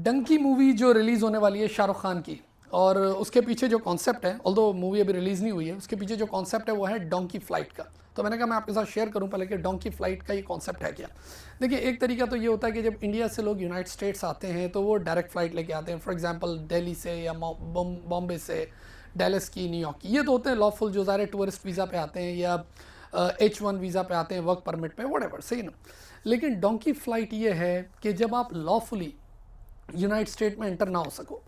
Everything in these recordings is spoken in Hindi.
डंकी मूवी जो रिलीज़ होने वाली है शाहरुख खान की, और उसके पीछे जो कॉन्सेप्ट है, ऑल्दो मूवी अभी रिलीज़ नहीं हुई है, उसके पीछे जो कॉन्सेप्ट है वो है डोंकी फ्लाइट का। तो मैंने कहा मैं आपके साथ शेयर करूं पहले कि डोंकी फ्लाइट का ये कॉन्सेप्ट है क्या। देखिए, एक तरीका तो ये होता है कि जब इंडिया से लोग यूनाइटेड स्टेट्स आते हैं तो वो डायरेक्ट फ़्लाइट लेके आते हैं, फॉर एग्जांपल दिल्ली से या बॉम्बे से, डेलस की, न्यूयॉर्क की। ये तो होते हैं लॉफुल जो ज़ाहिर टूरिस्ट वीज़ा पे आते हैं या H1 वीज़ा पे आते हैं, वर्क परमिट पे, वट एवर, सही ना। लेकिन डोंकी फ्लाइट ये है कि जब आप लॉफुली यूनाइटेड स्टेट में एंटर ना हो सको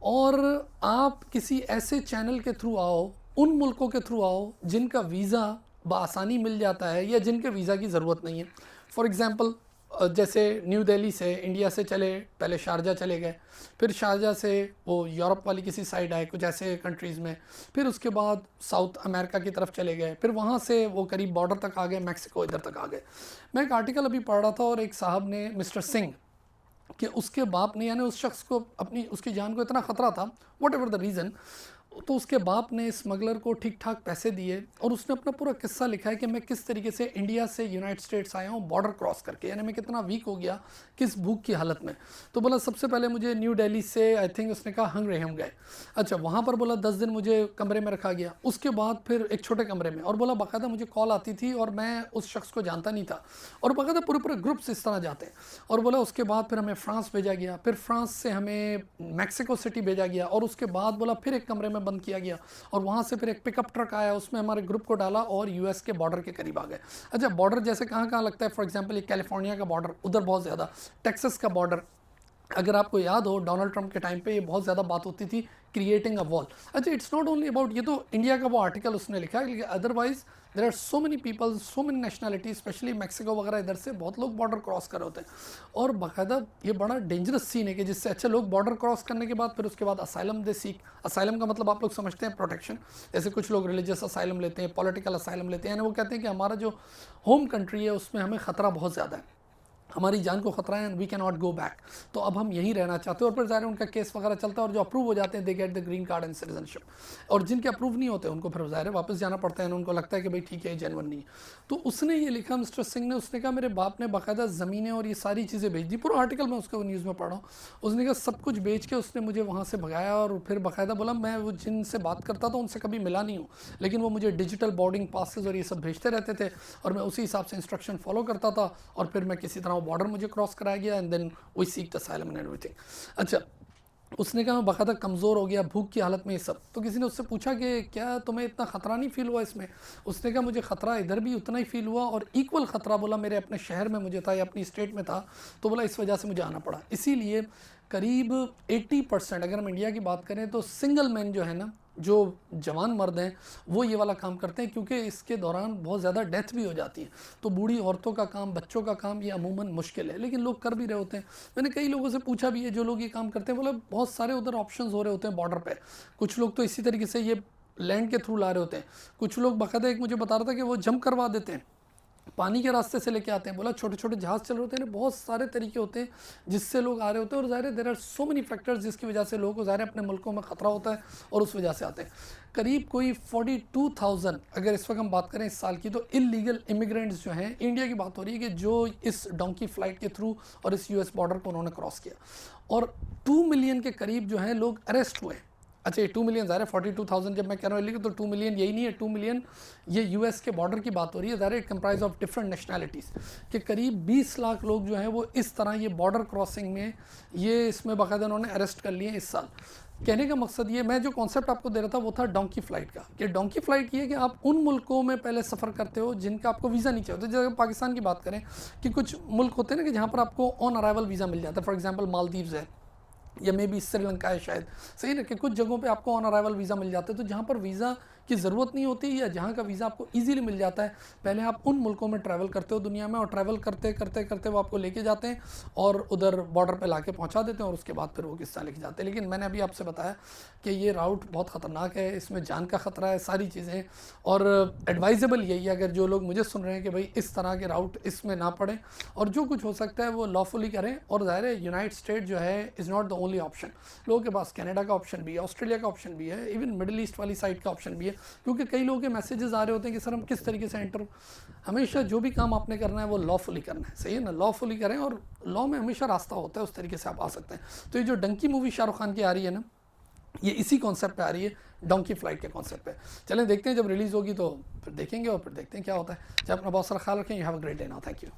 और आप किसी ऐसे चैनल के थ्रू आओ, उन मुल्कों के थ्रू आओ जिनका वीज़ा बआसानी मिल जाता है या जिनके वीज़ा की ज़रूरत नहीं है। फॉर एग्ज़ाम्पल, जैसे न्यू दिल्ली से, इंडिया से चले, पहले शारजा चले गए, फिर शारजा से वो यूरोप वाली किसी साइड आए, कुछ ऐसे कंट्रीज़ में, फिर उसके बाद साउथ अमेरिका की तरफ चले गए, फिर वहाँ से वो करीब बॉर्डर तक आ गए, मैक्सिको इधर तक आ गए। मैं एक आर्टिकल अभी पढ़ रहा था और एक साहब ने, मिस्टर सिंह, कि उसके बाप ने, यानी उस शख्स को अपनी, उसकी जान को इतना ख़तरा था, वट एवर द रीज़न, तो उसके बाप ने स्मगलर को ठीक ठाक पैसे दिए और उसने अपना पूरा किस्सा लिखा है कि मैं किस तरीके से इंडिया से यूनाइटेड स्टेट्स आया हूँ बॉर्डर क्रॉस करके, यानी मैं कितना वीक हो गया, किस भूख की हालत में। तो बोला सबसे पहले मुझे न्यू दिल्ली से, आई थिंक उसने कहा हंगरी हम गए। अच्छा, वहाँ पर बोला 10 दिन मुझे कमरे में रखा गया, उसके बाद फिर एक छोटे कमरे में, और बोला बाकायदा मुझे कॉल आती थी और मैं उस शख्स को जानता नहीं था, और बाकायदा पूरे पूरे ग्रुप्स इस तरह जाते हैं। और बोला उसके बाद फिर हमें फ्रांस भेजा गया, फिर फ्रांस से हमें मैक्सिको सिटी भेजा गया, और उसके बाद बोला फिर एक कमरे में बंद किया गया, और वहाँ से फिर एक पिकअप ट्रक आया, उसमें हमारे ग्रुप को डाला और यूएस के बॉर्डर के करीब आ गए। अच्छा, बॉर्डर जैसे कहाँ कहाँ लगता है, फॉर एग्जांपल ये कैलिफोर्निया का बॉर्डर, उधर बहुत ज़्यादा, टेक्सास का बॉर्डर, अगर आपको याद हो डोनाल्ड ट्रंप के टाइम पे ये बहुत ज़्यादा बात होती थी, क्रिएटिंग अ वॉल। अच्छा, इट्स नॉट ओनली अबाउट, ये तो इंडिया का वो आर्टिकल उसने लिखा है, लेकिन otherwise there are so many people, so many nationality, specially Mexico वगैरह, इधर से बहुत लोग बॉर्डर क्रॉस कर रहे होते हैं। और बाकायदा ये बड़ा डेंजरस सीन है कि जिससे अच्छे लोग बॉर्डर क्रॉस करने के बाद फिर उसके बाद असाइलम दे सीख। असाइलम का मतलब आप लोग समझते हैं प्रोटेक्शन, जैसे कुछ लोग रिलीजियस असाइलम लेते हैं, पॉलिटिकल असाइलम लेते हैं, यानी वो कहते हैं कि हमारा जो होम कंट्री है उसमें हमें ख़तरा बहुत ज़्यादा है, हमारी जान को खतरा है, and we can not go back, तो अब हम यहीं रहना चाहते हैं। और फिर ज़ाहिर उनका केस वगैरह चलता है, और जो अप्रूव हो जाते हैं they get the green card and citizenship, और जिनके अप्रूव नहीं होते उनको फिर ज़ाहिर वापस जाना पड़ता है, उनको लगता है कि भाई ठीक है ये जेन्युइन नहीं है। तो उसने ये लिखा, मिस्टर सिंह ने, उसने कहा मेरे बाप ने बाकायदा ज़मीनें और ये सारी चीज़ें बेच दी, पूरा आर्टिकल मैं उसको न्यूज़ में पढ़ा हूँ। उसने कहा सब कुछ बेच के उसने मुझे वहाँ से भगाया, और फिर बाकायदा बोला मैं वो जिनसे बात करता था उनसे कभी मिला नहीं हूँ, लेकिन वो मुझे डिजिटल बोर्डिंग पासेस और ये सब भेजते रहते थे, और मैं उसी हिसाब से इंस्ट्रक्शन फॉलो करता था, और फिर मैं किसी तरह वो बॉर्डर मुझे क्रॉस कराया गया, and then we seek the asylum and everything. अच्छा, उसने कहा मैं बाकायदा कमज़ोर हो गया, भूख की हालत में, ये सब। तो किसी ने उससे पूछा कि क्या तुम्हें इतना ख़तरा नहीं फील हुआ इसमें? उसने कहा मुझे ख़तरा इधर भी उतना ही फील हुआ, और इक्वल ख़तरा बोला मेरे अपने शहर में मुझे था या अपनी स्टेट में था, तो बोला इस वजह से मुझे आना पड़ा। इसीलिए करीब 80%, अगर हम इंडिया की बात करें तो सिंगल मैन जो है ना, जो जवान मर्द हैं, वो ये वाला काम करते हैं, क्योंकि इसके दौरान बहुत ज़्यादा डेथ भी हो जाती है। तो बूढ़ी औरतों का काम, बच्चों का काम, ये अमूमन मुश्किल है, लेकिन लोग कर भी रहे होते हैं। मैंने कई लोगों से पूछा भी है जो लोग ये काम करते हैं, बोला बहुत सारे उधर ऑप्शंस हो रहे होते हैं बॉर्डर पे। कुछ लोग तो इसी तरीके से ये लैंड के थ्रू ला रहे होते हैं, कुछ लोग बाकायदा, एक मुझे बता रहा था कि वो जंप करवा देते हैं, पानी के रास्ते से लेके आते हैं। बोला छोटे छोटे जहाज़ चल रहे होते हैं, बहुत सारे तरीके होते हैं जिससे लोग आ रहे होते हैं, और ज़ाहिर there are so many factors जिसकी वजह से लोगों को ज़ाहिर अपने मुल्कों में ख़तरा होता है और उस वजह से आते हैं। करीब कोई 42,000 अगर इस वक्त हम बात करें इस साल की, तो इलीगल इमिग्रेंट्स जो हैं, इंडिया की बात हो रही है, कि जो इस डोंकी फ़्लाइट के थ्रू और इस US बॉर्डर को उन्होंने क्रॉस किया, और 2 मिलियन के करीब जो हैं लोग अरेस्ट हुए। अच्छा, ये 2 मिलियन ज़ाहिर 42,000 जब मैं कह रहा हूँ, तो 2 मिलियन यही नहीं है, 2 मिलियन ये यूएस के बॉर्डर की बात हो रही है, ज़ाहिर it comprise of different nationalities, कि करीब 20 लाख लोग जो हैं वो इस तरह ये बॉर्डर क्रॉसिंग में, ये इसमें बाकायदा उन्होंने अरेस्ट कर लिए इस साल। कहने का मकसद ये, मैं जो कॉन्सेप्ट आपको दे रहा था वो था डोंकी फ़्लाइट का, कि डोंकी फ़्लाइट ये है कि आप उन मुल्कों में पहले सफ़र करते हो जिनका आपको वीज़ा नहीं चाहिए होता। जैसे पाकिस्तान की बात करें, कि कुछ मुल्क होते हैं ना कि जहाँ पर आपको ऑन अराइवल वीज़ा मिल जाता है, फॉर एग्जाम्पल मालदीव्स है, या मे बी श्रीलंका है शायद, सही ना, कि कुछ जगहों पे आपको ऑन अराइवल वीज़ा मिल जाता है। तो जहाँ पर वीज़ा की ज़रूरत नहीं होती, या जहाँ का वीज़ा आपको इजीली मिल जाता है, पहले आप उन मुल्कों में ट्रैवल करते हो दुनिया में, और ट्रैवल करते करते करते वो आपको लेके जाते हैं और उधर बॉर्डर पे लाके पहुँचा देते हैं, और उसके बाद फिर वो किस्सा लेके जाते हैं। लेकिन मैंने अभी आपसे बताया कि ये राउट बहुत ख़तरनाक है, इसमें जान का ख़तरा है, सारी चीज़ें, और एडवाइजेबल यही है अगर जो लोग मुझे सुन रहे हैं कि भाई इस तरह के राउट इसमें ना पड़े, और जो कुछ हो सकता है वो लॉफुली करें। और ज़ाहिर है यूनाइटेड स्टेट जो है is not the only option, लोगों के पास कनाडा का ऑप्शन भी है, ऑस्ट्रेलिया का ऑप्शन भी है, इवन मिडिल ईस्ट वाली साइड का ऑप्शन भी है। क्योंकि कई लोगों के मैसेजेस आ रहे होते हैं कि सर हम किस तरीके से एंटर, हमेशा जो भी काम आपने करना है वो लॉफुली करना है, सही है ना, लॉफुली करें और लॉ में हमेशा रास्ता होता है, उस तरीके से आप आ सकते हैं। तो ये जो डंकी मूवी शाहरुख खान की आ रही है ना, ये इसी कॉन्सेप्ट पे आ रही है, डोंकी फ्लाइट के कॉन्सेप्ट पे। चलें देखते हैं, जब रिलीज़ होगी तो फिर देखेंगे और फिर देखते हैं क्या होता है। चाहे अपना बहुत सारा ख्याल रखें। You have a great day now, thank you.